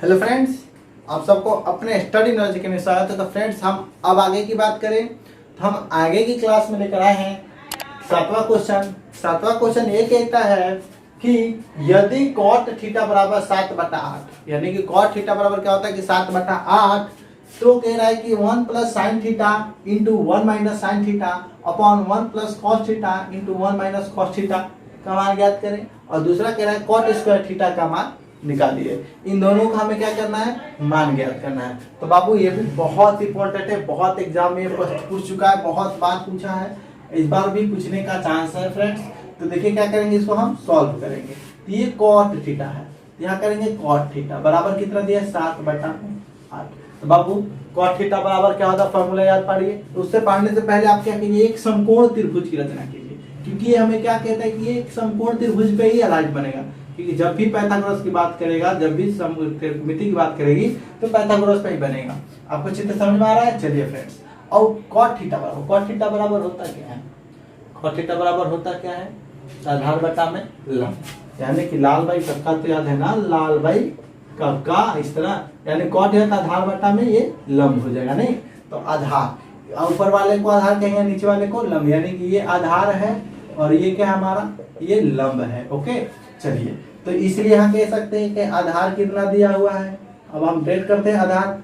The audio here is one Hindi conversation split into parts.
हेलो फ्रेंड्स, आप सबको अपने स्टडी नॉलेज के लिए स्वागत है। तो फ्रेंड्स, हम अब आगे की बात करें तो हम आगे की क्लास में लेकर आए हैं सातवां क्वेश्चन। सातवां क्वेश्चन ये कहता है कि यदि कॉट थीटा बराबर 7/8, यानी कि कॉट थीटा बराबर क्या होता है कि 7/8, तो कह रहा है कि 1 plus sine theta into 1 minus sine theta upon 1 plus cos theta into 1 minus cos theta का मान ज्ञात करें। और दूसरा कह रहा है कॉट स्क्वायर थीटा का मान निकालिए। इन दोनों का हमें क्या करना है, मान ज्ञात करना है। तो बाबू ये भी बहुत इंपॉर्टेंट है, बहुत एग्जाम में पूछ चुका है, बहुत बार पूछा है, इस बार भी पूछने का चांस है फ्रेंड्स। तो देखिए क्या करेंगे, इसको हम सॉल्व करेंगे। तो ये कॉट थीटा है, यहाँ करेंगे कॉट थीटा बराबर कितना दिया है 7/8। तो बाबू कॉट थीटा बराबर क्या होता है, फॉर्मूला याद पढ़िए। तो उससे पढ़ने से पहले आप क्या कीजिए, एक समकोण त्रिभुज की रचना कीजिए, क्योंकि ये हमें क्या कहता है कि ये एक समकोण त्रिभुज पे ही आधारित बनेगा। क्योंकि जब भी पाइथागोरस की बात करेगा, जब भी सममिति की बात करेगी तो पाइथागोरस पे ही बनेगा। आपको चित्र समझ में आ रहा है? चलिए फ्रेंड्स, और कॉट थीटा बराबर होता क्या है? कॉट थीटा बराबर होता क्या है, आधार बटा में लंब, यानी कि लाल भाई कक्का तो याद है ना, लाल भाई कक्का इस तरह, यानी कॉट है आधार बटा में ये लंब हो जाएगा। नहीं तो आधार, ऊपर वाले को आधार कहेंगे, नीचे वाले को लंब, यानी कि ये आधार है और ये क्या है हमारा, ये लंब है। ओके चलिए, तो इसलिए यहाँ कह सकते हैं कि आधार कितना दिया हुआ है। अब हम डेट करते हैं आधार,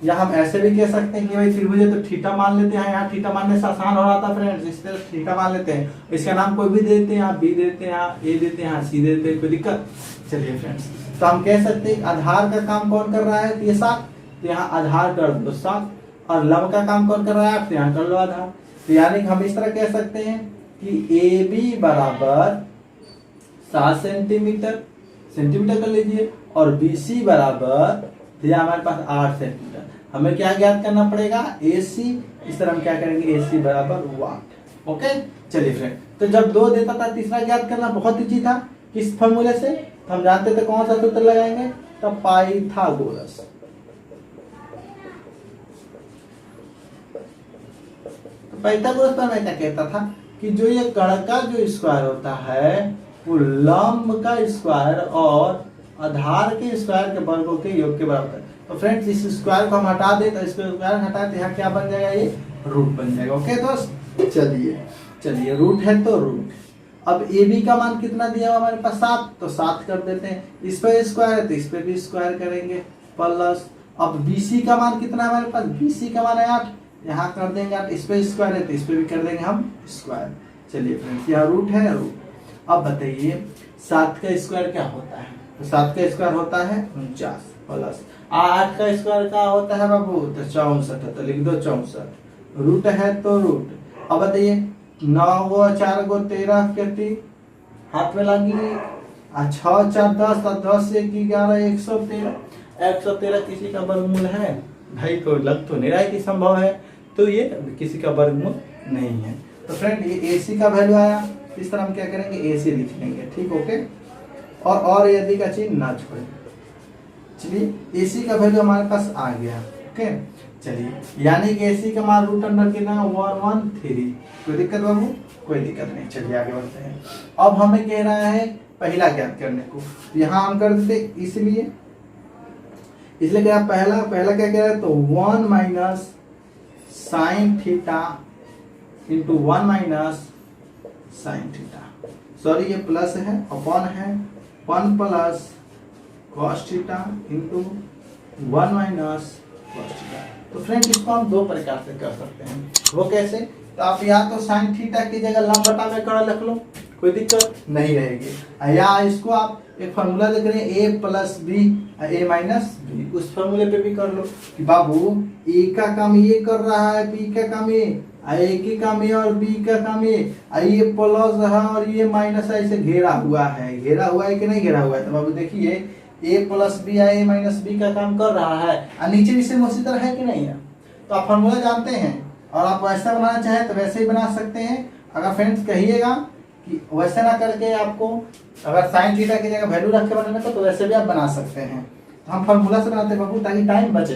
या हम ऐसे भी कह सकते हैं कि भाई त्रिभुज है तो थीटा मान लेते हैं। यहाँ थीटा मानने से आसान हो रहा था फ्रेंड्स, इस तरह थीटा मान लेते हैं। इसका नाम कोई भी देते हैं, आप बी देते हैं, आप ए देते हैं, सी देते हैं, कोई दिक्कत। चलिए फ्रेंड्स, तो हम कह सकते हैं आधार का काम कौन कर रहा है, तो ये 7, तो यहाँ आधार कर दो 7, और लंब का काम कौन कर रहा है 8, तो यहाँ कर लो आधार। तो यानी हम इस तरह कह सकते हैं कि ए बी बराबर 7 सेंटीमीटर कर लीजिए, और BC बराबर दिया हमारे पास 8 सेंटीमीटर। हमें क्या ज्ञात करना पड़ेगा, AC। इस तरह हम क्या करेंगे, AC बराबर वाट। ओके चलिए फ्रेंड, तो जब 2 देता था तीसरा ज्ञात करना बहुत इजी था। किस फॉर्मूले से, तो हम जानते थे कौन सा सूत्र लगाएंगे, तो पाइथागोरस। तो पाइथागोरस पर मैं क्या कहता था कि जो ये कण का जो स्क्वायर होता है वो लंब का स्क्वायर और आधार के स्क्वायर के वर्गों के योग के बराबर है। तो फ्रेंड्स, इस स्क्वायर को हम हटा दें, तो इसको स्क्वायर हटा दें, यहाँ क्या बन जाएगा, ये रूट बन जाएगा। ओके दोस्त, चलिए रूट है तो रूट। अब ए बी का मान कितना दिया हुआ हमारे पास 7, तो 7 कर देते हैं। इस पे स्क्वायर है तो इस पे भी स्क्वायर करेंगे प्लस। अब BC का मान कितना है हमारे पास, BC का मान है 8, यहाँ कर देंगे 8, इस पे स्क्वायर है तो इस पे भी कर देंगे हम स्क्वायर। चलिए फ्रेंड्स, यहाँ रूट है रूट। अब बताइए 7 का स्क्वायर क्या होता है, तो 7 का स्क्वायर होता है 49 प्लस 8 का स्क्वायर क्या होता है बाबू, तो 64 है, तो लिख दो 64। रूट है तो रूट। अब बताइए 9 गो 4 गो 13 के हाथ में लगी, 6 4 10, 10 1 11 113 किसी का वर्गमूल है भाई, तो लग तो नहीं रहा है कि संभव है, तो ये किसी का वर्गमूल नहीं है। तो फ्रेंड ये AC का वैल्यू आया, इस तरह हम क्या करेंगे, AC लिख लेंगे। ठीक ओके, और यदि का चिन्ह ना छोड़े। चलिए AC का वैल्यू हमारे पास आ गया। ओके चलिए, यानी कि AC का मान रूट अंडर कितना 113। कोई दिक्कत बाबू, कोई दिक्कत नहीं। चलिए आगे बढ़ते हैं। अब हमें कह रहा है पहला ज्ञात करने को, यहाँ हम कर देते इसलिए क्या पहला क्या कह रहा है, तो 1 minus sine theta into 1 minus sine theta, sorry ये प्लस है, अपॉन है 1 plus cos theta into 1 minus cos theta. तो फ्रेंड इसको हम 2 प्रकार से कर सकते हैं। वो कैसे, तो आप यहाँ तो साइन थीटा की जगह लंब बटा में कड़ा रख लो, कोई दिक्कत नहीं रहेगी। या इसको आप एक फार्मूला देख रहे हैं A plus B A minus B, उस फार्मूले पे भी कर लो कि बाबू A का काम ये कर रहा है, B का काम ये, A की काम ये और B का काम ये प्लस है और ये माइनस है, इसे घेरा हुआ है कि नहीं घेरा हुआ है। तो बाबू देखिए A plus B A minus B का काम कर रहा है, और नीचे भी सेम उसी तरह है कि नहीं है। तो आप फार्मूला जानते हैं, और आप वैसा बनाना चाहें तो वैसे ही बना सकते हैं। अगर फ्रेंड्स कहिएगा कि वैसे ना करके आपको अगर साइन थीटा की जगह वैल्यू रख के बनाने को, तो वैसे भी आप बना सकते हैं। तो हम फार्मूला से बनाते हैं बाबू, ताकि टाइम बचे।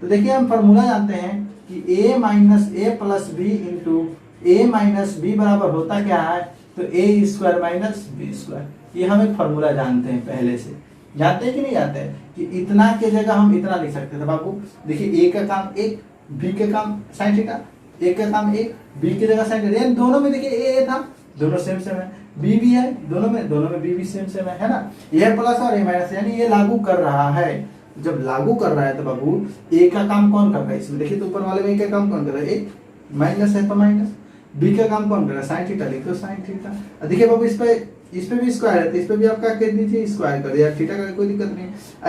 तो देखिए हम फार्मूला जानते हैं कि A minus A plus B into A minus B बराबर होता क्या है, तो A square minus B square. ये हम एक फार्मूला जानते हैं पहले से। जानते हैं कि नहीं जानते हैं कि इतना के जगह हम इतना लिख सकते थे बाबू। देखिए ए का काम एक, बी का काम साइन थीटा, ए का काम एक, बी की जगह साइन थीटा, दोनों में देखिए ए था, दोनों सेम सेम है, बी भी है दोनों में बी भी सेम सेम है ना। ये प्लस और ए माइनस, यानी ये लागू कर रहा है। जब लागू कर रहा है तो बाबू ए का काम कौन कर रहा है इसमें, देखिए तो ऊपर वाले में ए का काम कौन कर रहा है, एक माइनस है तो माइनस, बी का काम कौन कर रहा है साइन थीटा, लिखो साइन थीटा। देखिए बाबू इस पे भी स्क्वायर है तो इस पे भी आप क्या कर दीजिए स्क्वायर कर दिया, थीटा का कोई दिक्कत नहीं।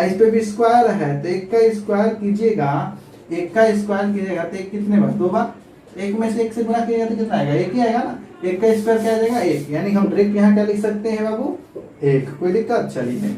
इस पे भी स्क्वायर है तो एक का स्क्वायर कीजिएगा, एक का स्क्वायर कीजिएगा तो एक कितने बार, दो बार, एक में से एक से गुणा किया तो कितना आएगा, एक ही आएगा ना। एक का स्क्वायर क्या आ जाएगा एक, यानी हम डायरेक्ट यहाँ क्या लिख सकते हैं बाबू एक, कोई दिक्कत। चलिए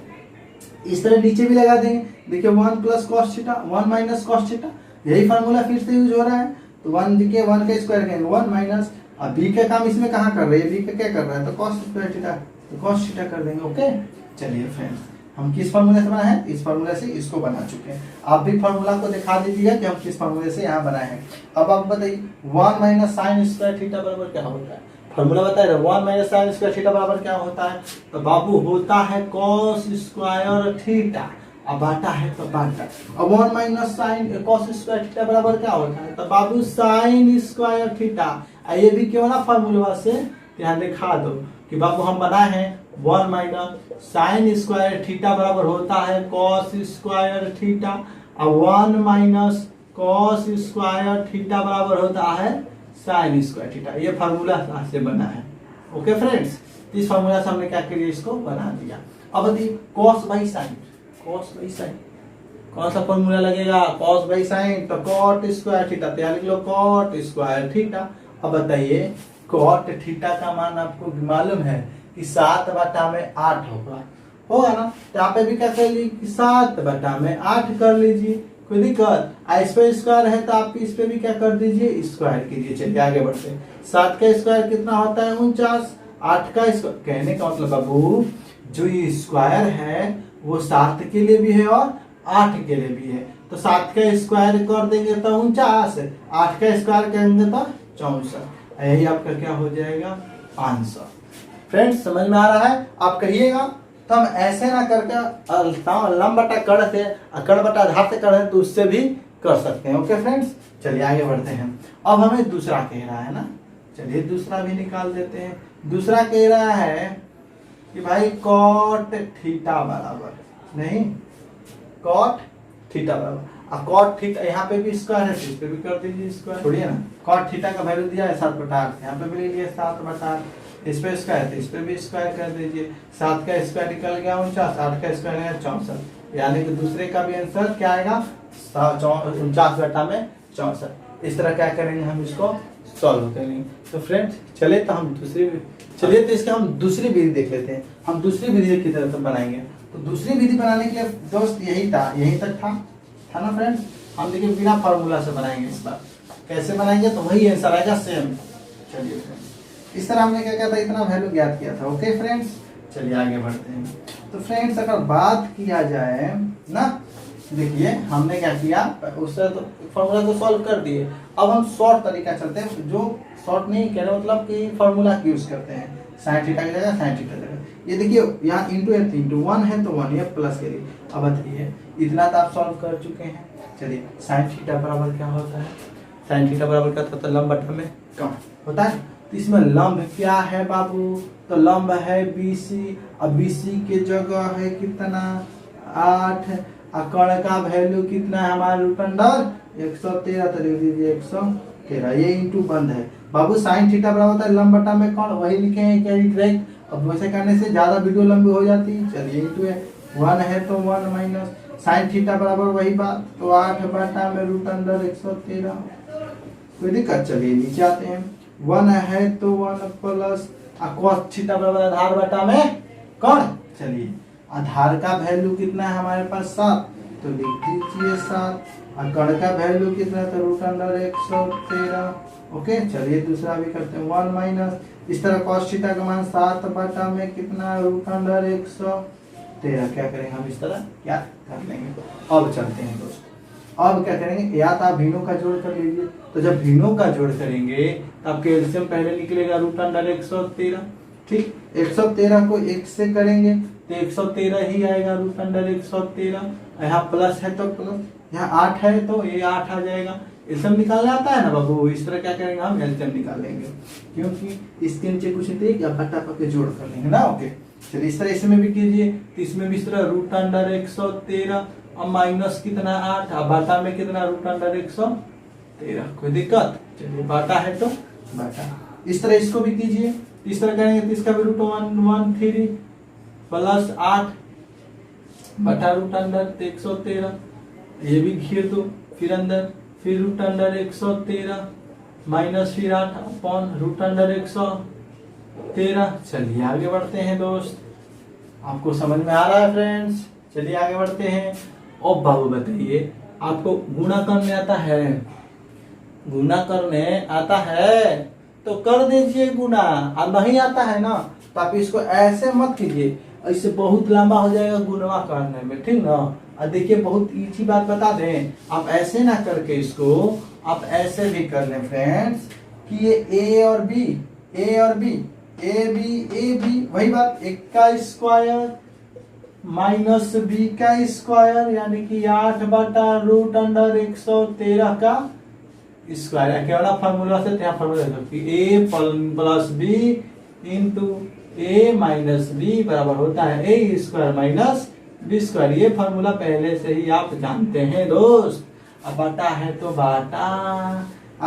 इस तरह नीचे भी लगा देंगे, देखिए 1 plus cos theta 1 minus cos theta, यही फार्मूला फिर से यूज हो रहा है। तो 1 देखिए 1 का स्क्वायर करेंगे 1 माइनस, अब बी का काम इसमें कहाँ कर रहे हैं, बी का क्या कर रहा है तो कॉस स्क्वायर थीटा, तो कॉस थीटा कर देंगे। ओके चलिए फ्रेंड्स, हम किस फार्मूला से बनाए हैं, इस फार्मूला से इसको बना चुके हैं। आप भी फार्मूला को दिखा दीजिएगा कि हम किस फार्मूले से यहाँ बनाए हैं। अब आप बताइए 1 माइनस साइन स्क्वायर थीटा बराबर क्या होता है, फार्मूला बताया 1 माइनस साइन स्क्वायर थीटा बराबर क्या होता है, तो बाबू होता है कॉस स्क्वायर थीटा, अब बाटा है तो बाटा। अब 1 minus sine cos square theta बराबर क्या होता है, तो बाबू साइन स्क्वायर थीटा। ये भी क्यों ना फार्मूला से यहाँ दिखा दो कि बाबू हम बनाए हैं 1 माइनस साइन स्क्वायर थीटा बराबर होता है कॉस स्क्वायर थीटा, अब 1 माइनस कॉस स्क्वायर थीटा बराबर होता है साइन स्क्वायर थीटा। ये फार्मूला से बना है। ओके फ्रेंड्स, इस फार्मूला से हमने क्या किया, इसको बना दिया। अब देखिए cos by sine, cos by sine कौन सा फार्मूला लगेगा, कॉस बाई साइन तो कॉट स्क्वायर थीटा, तो यहाँ लिख लो कॉट स्क्वायर थीटा। अब बताइए कॉट थीटा का मान आपको मालूम है कि 7/8 होगा ना, तो यहाँ पे भी क्या कर ली कि 7/8 कर लीजिए, कोई दिक्कत। इस पे स्क्वायर है तो आप इस पे भी क्या कर दीजिए स्क्वायर कीजिए। चलिए आगे बढ़ते हैं, 7 का स्क्वायर कितना होता है 49, 8 का स्क्वायर, कहने का मतलब बाबू जो ये स्क्वायर है वो 7 के लिए भी है और 8 के लिए भी है, तो 7 का स्क्वायर कर देंगे तो 49, 8 का स्क्वायर करेंगे तो 64, यही आपका क्या हो जाएगा 500। फ्रेंड्स समझ में आ रहा है, आप कहिएगा। तो हम ऐसे ना करके लंब बटा कड़ से कड़ बटा आधार से करें तो उससे भी कर सकते हैं। ओके फ्रेंड्स, चलिए आगे बढ़ते हैं। अब हमें दूसरा कह रहा है ना, चलिए दूसरा भी निकाल देते हैं। दूसरा कह रहा है कि भाई कॉट थीटा बराबर नहीं, कॉट थीटा बराबर, अब कॉट थीटा यहाँ पे भी स्क्वायर है तो इस पे भी कर दीजिए स्क्वायर, छोड़िए ना। कॉट थीटा का वैल्यू दिया है 7/8, यहाँ पे भी ले लिया 7/8, इस पे स्क्वायर तो इस पे भी स्क्वायर कर दीजिए। 7 का स्क्वायर निकल गया 49, 8 का स्क्वायर है 64, यानी कि दूसरे का भी आंसर क्या आएगा 49/64। इस तरह क्या करेंगे हम इसको सॉल्व करेंगे। तो फ्रेंड्स चले तो हम चलिए तो इसके हम दूसरी विधि देख लेते हैं, हम दूसरी विधि की तरह से बनाएंगे। तो दूसरी विधि बनाने के लिए दोस्त यही था, यही तक था ना फ्रेंड्स। हम देखिए बिना फार्मूला से बनाएंगे, इस बार कैसे बनाएंगे तो वही आंसर आएगा सेम। चलिए फ्रेंड्स, इस तरह हमने क्या किया था, इतना वैल्यू ज्ञात किया था। ओके फ्रेंड्स, चलिए आगे बढ़ते हैं। तो फ्रेंड्स अगर बात किया जाए ना, देखिए हमने क्या किया, उससे तो फार्मूला तो सॉल्व कर दिए। अब हम शॉर्ट तरीका चलते हैं, जो शॉर्ट नहीं कह रहे मतलब कि फार्मूला यूज करते हैं, साइन थीटा की जगह साइन थीटा जगह। ये देखिए यहाँ इंटू 1 है तो 1 ये प्लस करिए। अब बताइए इतना तो आप सॉल्व कर चुके हैं। चलिए साइन थीटा बराबर क्या होता है, साइन थीटा बराबर क्या होता है, लंब बटा में कम होता है। तो इसमें लंब क्या है बाबू, तो लंब है BC, अब BC के जगह है कितना 8, कर्ण का वैल्यू कितना है हमारे रूट अंडर 113, तो लिख दीजिए 113, ये इंटू बंद है बाबू। साइन थीटा बराबर होता है लंब बटा में कौन, वही लिखे हैं क्या डायरेक्ट। अब वैसे करने से ज्यादा वीडियो लंबी हो जाती है। चलिए इंटू है 1 है तो 1 माइनस साइन थीटा बराबर वही बात, तो 8 बटा में रूट अंडर 113, कोई दिक्कत। चलिए नीचे आते हैं, 1 है तो 1 प्लस cos थीटा बराबर आधार बटा में कौन। चलिए आधार का वैल्यू कितना है हमारे पास 7, तो लिख दीजिए 7, और कर्ण का वैल्यू कितना है तो रूट अंडर 113। ओके चलिए दूसरा भी करते हैं, 1 माइनस इस तरह cos थीटा का मान 7 बटा में कितना रूट अंडर 113। क्या करेंगे हम इस तरह क्या कर लेंगे। अब चलते हैं दोस्तों, अब क्या करेंगे, या तो आप भिन्नों का जोड़ कर लीजिए। तो जब भिन्नों का जोड़ करेंगे तो आपके एलसीएम पहले निकलेगा रूट अंडर 113। ठीक, 113 को 1 से करेंगे तो 113 ही आएगा, रूट अंडर 113। यहाँ प्लस है तो प्लस, यहाँ 8 है तो ये 8 आ जाएगा। एलसीएम निकालना आता है ना बाबू, इस तरह क्या करेंगे हम एलसीएम निकाल लेंगे, क्योंकि इसके नीचे कुछ नहीं या बटा के जोड़ कर लेंगे ना। ओके चलिए इस तरह इसमें भी कीजिए, तो इसमें भी इस तरह रूट अंडर 113 और माइनस कितना 8, अब बाटा में कितना रूट अंडर 113, कोई दिक्कत? चलिए बाटा है तो बाटा। इस तरह इसको भी कीजिए, इस तरह करेंगे तो इसका भी रूट 113 प्लस 8 बटा रूट अंडर 113, ये भी घेर दो, फिर अंदर फिर रूट अंडर 113 माइनस फिर 8 अपॉन रूट अंडर 113। चलिए आगे बढ़ते हैं दोस्त, आपको समझ में आ रहा है फ्रेंड्स? चलिए आगे बढ़ते हैं। अब बाबू बताइए, आपको गुणा करने आता है? गुणा करने आता है तो कर दीजिए गुणा, अब नहीं आता है ना तो आप इसको ऐसे मत कीजिए, इससे बहुत लंबा हो जाएगा गुणा करने में, ठीक ना। और देखिए बहुत इजी बात बता दें, आप ऐसे ना करके इसको आप ऐसे भी कर लें फ्रेंड्स कि ये ए और बी, ए और बी, ए बी वही बात, एक का स्क्वायर माइनस बी का स्क्वायर यानी कि 8 बटा रूट अंडर 113 का स्क्वायर। केवल फॉर्मूला से यहाँ फॉर्मूला ए प्लस बी इंटू ए माइनस बी बराबर होता है ए स्क्वायर माइनस बी स्क्वायर। ये फॉर्मूला पहले से ही आप जानते हैं दोस्त। अब बाटा है तो बाटा,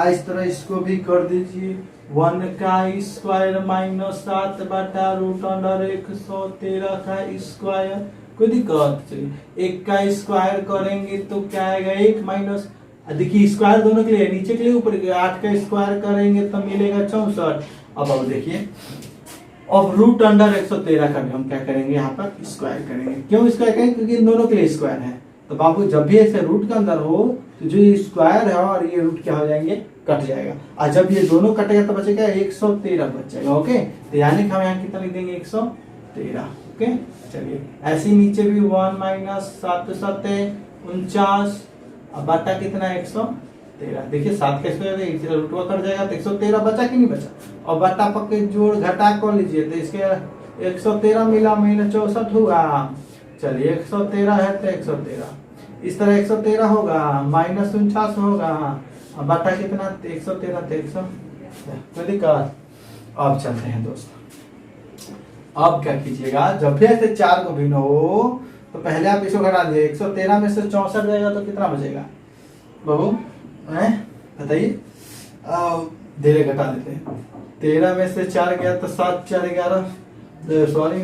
इस तरह इसको भी कर दीजिए, 1 का स्क्वायर माइनस 7 बटा रूट अंडर 113 का स्क्वायर, कोई दिक्कत? चलिए 1 का स्क्वायर करेंगे तो क्या आएगा 1 माइनस, देखिए स्क्वायर दोनों के लिए, नीचे के लिए ऊपर के, 8 का स्क्वायर करेंगे तो मिलेगा 64। अब देखिए अब रूट अंडर 113 का भी हम क्या करेंगे यहाँ पर स्क्वायर करेंगे। क्यों स्क्वायर करेंगे? क्योंकि इन दोनों के लिए स्क्वायर है। तो बाबू जब भी ऐसे रूट के अंदर हो तो जो ये स्क्वायर है और ये रूट क्या हो जाएंगे, कट जाएगा। और जब ये दोनों कटेगा तो बचेगा 113 बच जाएगा। ओके तो यानी कि हम यहाँ कितना लिख देंगे 113। ओके चलिए ऐसे नीचे भी 1 माइनस 7 7 49, अब बटा कितना 113। देखिए 7 का स्क्वायर रूटवा कट जाएगा तो 113 बचा कि नहीं बचा। और बटा पक्के जोड़ घटा कर लीजिए तो इसके 113 मिला महीना 64 हुआ। चलिए 113 है तो 113, इस तरह 113 होगा माइनस 49 होगा, अब बटा कितना 113 तो 100, कोई दिक्कत? अब चलते हैं दोस्त, अब क्या कीजिएगा, जब भी ऐसे 4 को भिन्न हो तो पहले आप इसको घटा दीजिए। 113 में से 64 जाएगा तो कितना बचेगा बाबू, बताइए? धीरे घटा देते हैं। 13 में से 4 गया तो 7 4 11, सॉरी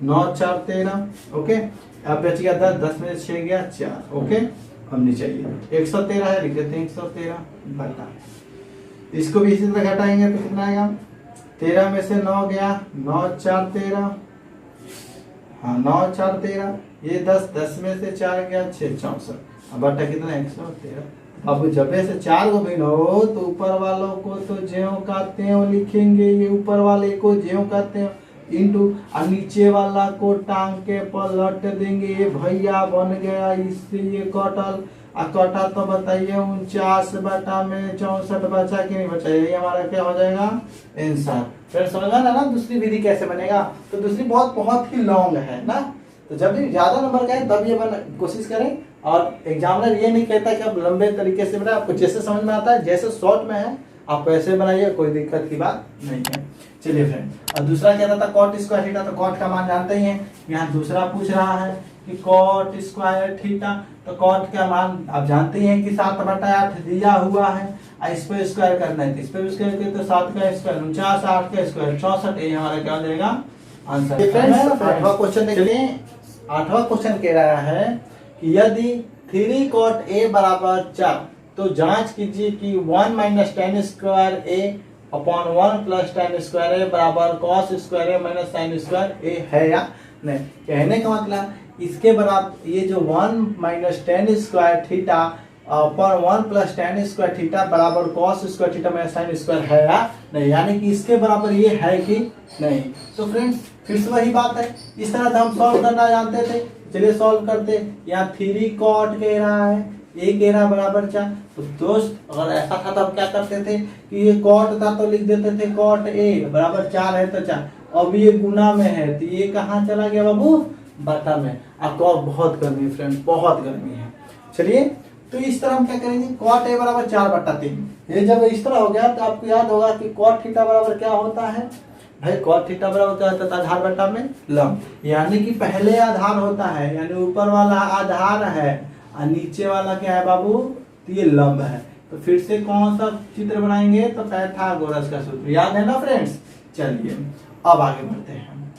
9 4 13। ओके अब बच गया 10, 10 में से 6 गया 4। ओके अब नहीं चाहिए 113 है, लिख देते हैं 113 बटा, इसको भी इसी तरह घटाएंगे तो कितना आएगा, 13 में से 9 गया 9 4 13, हाँ 9 4 13, ये 10, 10 में से 4 गया 6 64, अब बटा कितना 113। अब जब से 4 को भिन्न हो तो ऊपर वालों को तो ज्यों का त्यों लिखेंगे, ये ऊपर वाले को ज्यों का त्यों इंटू, और नीचे वाला को टांग के पलट देंगे, ये भैया बन गया, इससे ये कटल, कटा तो बताइए 49 बटा में 64 बचा कि नहीं बचा, यही हमारा क्या हो जाएगा आंसर। फिर समझा ना दूसरी विधि कैसे बनेगा? तो दूसरी बहुत ही लॉन्ग है ना, तो जब भी ज्यादा नंबर का है तब ये कोशिश करें। और एग्जामिनर ये नहीं कहता कि आप लंबे तरीके से बनाए, आपको जैसे समझ में आता है, जैसे शॉर्ट में है आप वैसे बनाइए, कोई दिक्कत की बात नहीं है। चलिए फ्रेंड, और दूसरा क्या था कॉट स्क्वायर थीटा, तो कॉट का मान जानते ही हैं। यहाँ दूसरा पूछ रहा है कि कॉट स्क्वायर थीटा, तो कॉट का मान आप जानते ही हैं कि 7 बटा 8 दिया हुआ है, इस पर स्क्वायर करना है, इस पर स्क्वायर करते तो 7 का स्क्वायर 49, 8 का स्क्वायर 64, ये हमारा क्या हो जाएगा आंसर। फ्रेंड्स 8वां क्वेश्चन देखिए, 8वां क्वेश्चन कह रहा है कि यदि 3 cot a बराबर 4 तो जांच कीजिए कि 1 minus tan square a upon 1 plus tan square a बराबर cos square a minus sin square a है या नहीं। कहने का मतलब इसके बराबर ये जो 1 minus tan square theta upon 1 plus tan square theta बराबर cos square theta minus sin square है या नहीं, यानी कि इसके बराबर ये है कि नहीं। तो फ्रेंड्स फिर से वही बात है, इस तरह से हम सॉल्व करना जानते थे। चलिए सॉल्व करते। यहाँ 3 cot कह रहा है, a कह रहा बराबर 4। तो दोस्त अगर ऐसा था तो हम क्या करते थे कि ये cot था तो लिख देते थे cot a बराबर 4 है तो 4, अब ये गुना में है तो ये कहाँ चला गया बाबू, बटा में। अब बहुत गर्मी फ्रेंड, बहुत गर्मी है। चलिए तो इस तरह हम क्या करेंगे, कॉट ए बराबर 4/3। ये जब इस तरह हो गया तो आपको याद होगा कि कॉट थीटा बराबर क्या होता है भाई, कॉट थीटा बराबर क्या होता है, आधार बटा में लंब। यानी कि पहले आधार होता है, यानी ऊपर वाला आधार है और नीचे वाला क्या है बाबू, तो ये लंब है। तो फिर से कौन सा चित्र बनाएंगे, तो पाइथागोरस का सूत्र याद है ना फ्रेंड्स। चलिए अब आगे बढ़ते हैं।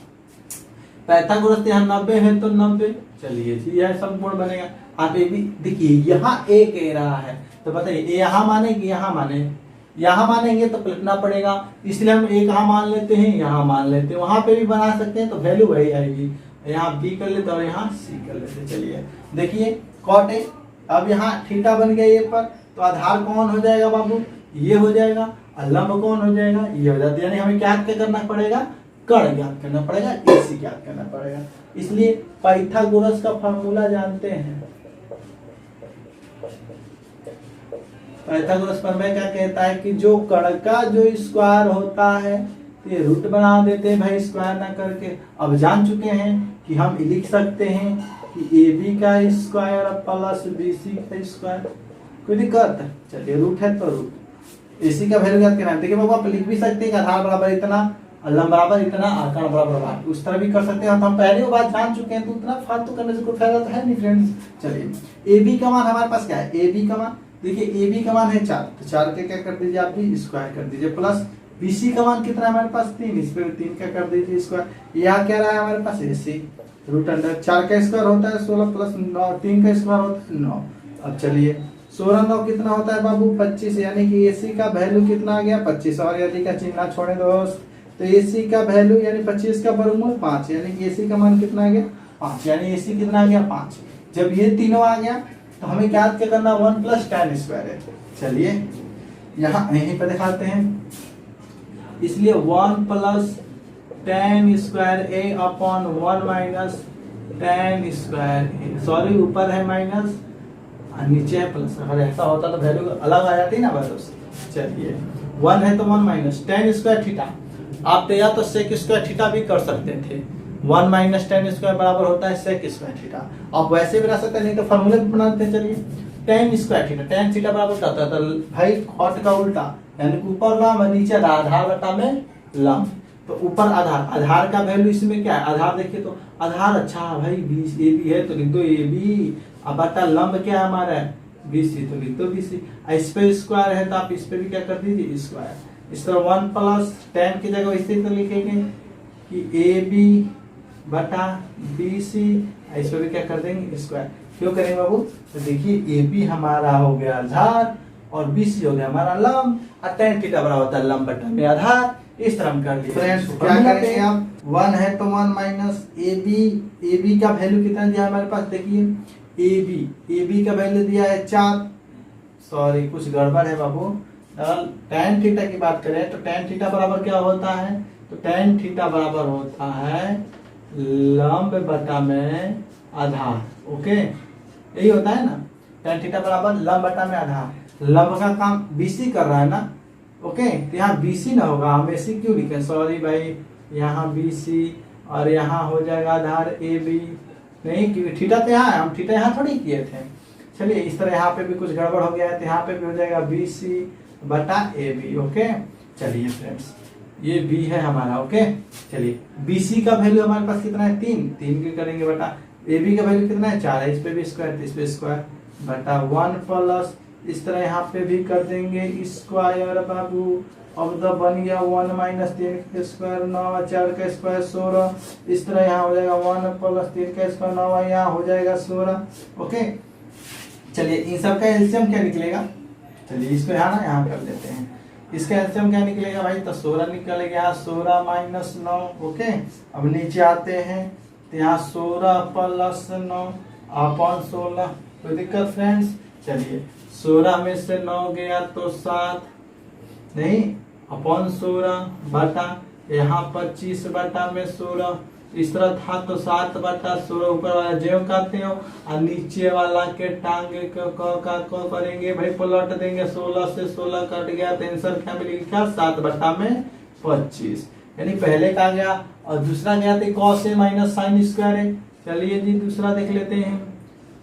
पाइथागोरस यहाँ 90 है तो 90, चलिए जी यह संपूर्ण बनेगा। आप ये भी देखिए, यहाँ ए कह रहा है तो बताइए यहाँ माने कि यहाँ माने, यहाँ मानेंगे तो पलटना पड़ेगा, इसलिए हम ए कहाँ मान लेते हैं, यहाँ मान लेते हैं। वहां पे भी बना सकते हैं तो वैल्यू वही आएगी, यहाँ बी कर लेते और यहाँ सी कर लेते। चलिए देखिए कॉट ए, अब यहाँ थीटा बन गया ए पर, तो आधार कौन हो जाएगा बाबू, ये हो जाएगा, और लंब कौन हो जाएगा, ये हो जाता है। यानी हमें क्या करना पड़ेगा, कर्ण ज्ञात करना पड़ेगा, एसी ज्ञात करना पड़ेगा। इसलिए पाइथागोरस का फार्मूला जानते हैं। पाइथागोरस प्रमेय क्या कहता है कि जो कर्ण का जो स्क्वायर होता है तो ये रूट बना देते हैं भाई, स्क्वायर ना करके। अब जान चुके हैं कि हम लिख सकते हैं कि ए बी का स्क्वायर प्लस बी सी का स्क्वायर, कोई दिक्कत। चलिए रूट है तो रूट, एसी का वैल्यू याद करना है। देखिए बाबू आप लिख भी सकते हैं कि आधार बराबर इतना, लंब बराबर इतना, कर्ण बराबर 8, उस तरह भी कर सकते हैं। हम पहले वो बात जान चुके हैं तो उतना फालतू करने से कोई फायदा तो है नहीं फ्रेंड्स। चलिए ए बी का मान हमारे पास क्या है, ए बी का मान देखिए, ए बी का मान है 4, तो 4 के क्या कर दीजिए आप भी स्क्वायर कर दीजिए, प्लस बी सी का मान कितना है हमारे पास 3, इस पे 3 का कर दीजिए स्क्वायर। यहाँ क्या रहा है हमारे पास एसी, रूट अंडर 4 का स्क्वायर होता है 16 प्लस 9 3 का स्क्वायर होता है 9। अब चलिए 16 9 कितना होता है बाबू 25, यानी कि एसी का वैल्यू कितना आ गया 25, और यदि का चिन्ह छोड़े दोस्त तो एसी का वैल्यू यानी 25 का वर्गमूल 5, यानी कि एसी का मान कितना आ गया 5, यानी एसी कितना आ गया 5। जब ये तीनों आ गया तो हमें क्या करना 1 प्लस tan स्क्वायर है। चलिए यहाँ यहीं पर दिखाते हैं, इसलिए 1 प्लस tan स्क्वायर ए अपॉन 1 माइनस tan स्क्वायर ए, सॉरी ऊपर है माइनस और नीचे है प्लस, अगर ऐसा होता तो वैल्यू अलग आ जाती ना बस। चलिए 1 है तो 1 माइनस tan स्क्वायर थीटा, आप तो या तो sec स्क्वायर थीटा भी कर सकते थे, 1 माइनस tan स्क्वायर बराबर होता है sec स्क्वायर थीटा। आप वैसे भी बना सकते हैं, नहीं तो फॉर्मूले भी बनाते हैं। चलिए tan square theta, tan theta बराबर क्या होता है, तो भाई कॉट का उल्टा, यानी कि ऊपर लंब और नीचे आधार बटा में लंब। तो ऊपर आधार, आधार का वैल्यू इसमें क्या है, आधार देखिए तो आधार अच्छा भाई ए बी है तो लिख दो ए बी, अब बटा लंब क्या है हमारा है बी सी, तो लिख दो बी सी। इस पे स्क्वायर है तो आप इस पे भी क्या कर दीजिए स्क्वायर। इस तरह 1 प्लस tan की जगह इसी तरह लिखेंगे कि ए बी बटा बी सी, इस पे भी क्या कर देंगे स्क्वायर। क्यों करेंगे बाबू, तो देखिए ए बी हमारा हो गया आधार और बी सी हो गया हमारा लंब, और tan थीटा बराबर होता है लंब बटा में आधार। इस तरह हम कर लिए फ्रेंड्स। क्या करेंगे आप, 1 है तो 1 माइनस ए बी का वैल्यू कितना दिया है हमारे पास, देखिए ए बी का वैल्यू दिया है 4, सॉरी कुछ गड़बड़ है बाबू। tan थीटा की बात करें तो tan थीटा बराबर क्या होता है, तो tan थीटा बराबर होता है लंब बटा में आधार। ओके यही होता है ना, tan थीटा बराबर लंब बटा में आधार। लंब का काम BC कर रहा है ना, ओके तो यहाँ BC ना होगा, हम AC क्यों लिखे, सॉरी भाई, यहाँ BC और यहाँ हो जाएगा आधार AB, नहीं क्योंकि थीटा तो यहाँ है, हम थीटा यहाँ थोड़ी किए थे। चलिए इस तरह यहाँ पे भी कुछ गड़बड़ हो गया है तो यहाँ पे भी हो जाएगा BC बटा AB। ओके चलिए फ्रेंड्स ये B है हमारा। ओके चलिए BC का वैल्यू हमारे पास कितना है 3 के करेंगे बटा AB का वैल्यू कितना है 4 है, इस पे भी स्क्वायर इस पे स्क्वायर बटा 1 प्लस इस तरह यहाँ पे भी कर देंगे स्क्वायर बाबू। अब तो बन गया 1 माइनस 3 का स्क्वायर 9, 4 का स्क्वायर 16, इस तरह यहाँ हो जाएगा 1 प्लस 3 का स्क्वायर 9, यहाँ हो जाएगा 16। ओके चलिए इन सब का एलसीएम क्या निकलेगा, चलिए इसको यहाँ ना यहाँ कर देते हैं, इसका एलसीएम क्या निकलेगा भाई, तो 16 निकलेगा, 16 माइनस 9। ओके अब नीचे आते हैं तो यहाँ 16 प्लस 9 अपॉन 16, कोई दिक्कत फ्रेंड्स। चलिए 16 में से 9 गया तो 7, नहीं अपॉन 16 बटा यहाँ 25 बटा में 16, इस तरह था तो 7 बटा 16, ऊपर वाला जेव करते हो और नीचे वाला के टांगे को करेंगे भाई पलट देंगे, 16 से 16 कट गया तो आंसर क्या मिलेगा 7 बटा में 25। यानी पहले का गया और दूसरा क्या था cos A minus sine square ए। चलिए जी दूसरा देख लेते हैं,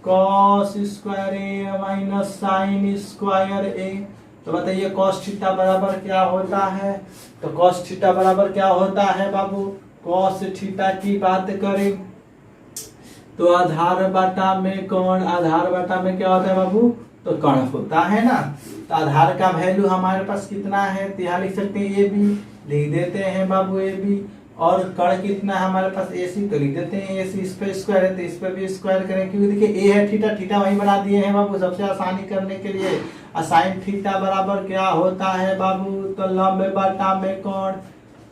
कॉस स्क्वायर ए माइनस साइन स्क्वायर ए। तो बताइए कॉस थीटा बराबर क्या होता है, तो कॉस थीटा बराबर क्या होता है बाबू, कॉस थीटा की बात करें तो आधार बटा में कोण, आधार बटा में क्या होता है बाबू, तो कण होता है ना। तो आधार का वैल्यू हमारे पास कितना है, तो यहाँ लिख सकते हैं ए बी, लिख देते हैं बाबू ए बी। और कण कितना है हमारे पास ए सी, तो लिख देते हैं ए सी। इस पे स्क्वायर है तो इस पे भी स्क्वायर करें, क्योंकि देखिए ए है थीटा, थीटा वही बना दिए हैं बाबू सबसे आसानी करने के लिए। साइन थीटा बराबर क्या होता है बाबू, तो लंब बटा में कोण,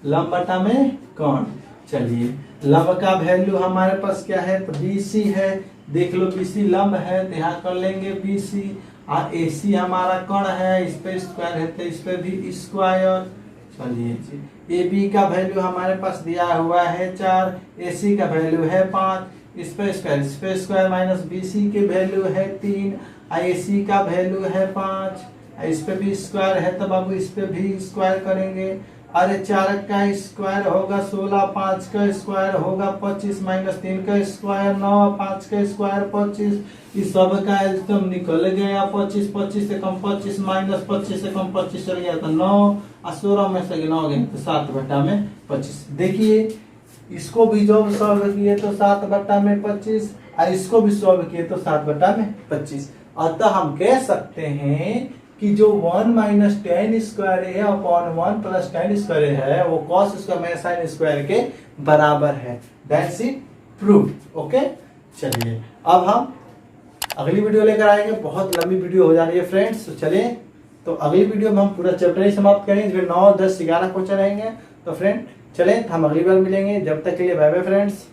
लंब बटा में कोण। चलिए लंब का वैल्यू हमारे पास क्या है, तो BC है, देख लो BC लंब है तो यहाँ कर लेंगे BC। और AC हमारा कण है, इस पे स्क्वायर है तो इस पे भी स्क्वायर। चलिए AB का वैल्यू हमारे पास दिया हुआ है 4, AC का वैल्यू है 5, इस पे स्क्वायर माइनस BC के वैल्यू है 3, AC का वैल्यू है 5, इस पे भी स्क्वायर है तो बाबू इस पे भी स्क्वायर करेंगे। अरे 4 का स्क्वायर होगा 16, 5 का स्क्वायर होगा 25, माइनस 3 का स्क्वायर 9, 5 का स्क्वायर 25। इस सब का एकदम निकल गया 25, 25 से कम 25, माइनस 25 से कम 25 चल गया तो 9, और 16 में से 9 गए तो 7 बटा में 25। देखिए इसको भी जब सॉल्व किए तो 7 बटा में 25, और इसको भी सॉल्व किए तो 7 बटा में 25। अतः हम कह सकते हैं कि जो 1 माइनस टेन स्क्वायर ए अपॉन 1 प्लस टेन स्क्वायर है वो cos square minus sine square के बराबर है। That's it proved. ओके चलिए अब हम अगली वीडियो लेकर आएंगे, बहुत लंबी वीडियो हो जा रही है फ्रेंड्स। तो चलिए तो अगली वीडियो में हम पूरा चैप्टर ही समाप्त करेंगे, फिर 9, 10, 11 क्वेश्चन रहेंगे। तो फ्रेंड चलें हम अगली बार मिलेंगे, जब तक के लिए बाय बाय फ्रेंड्स।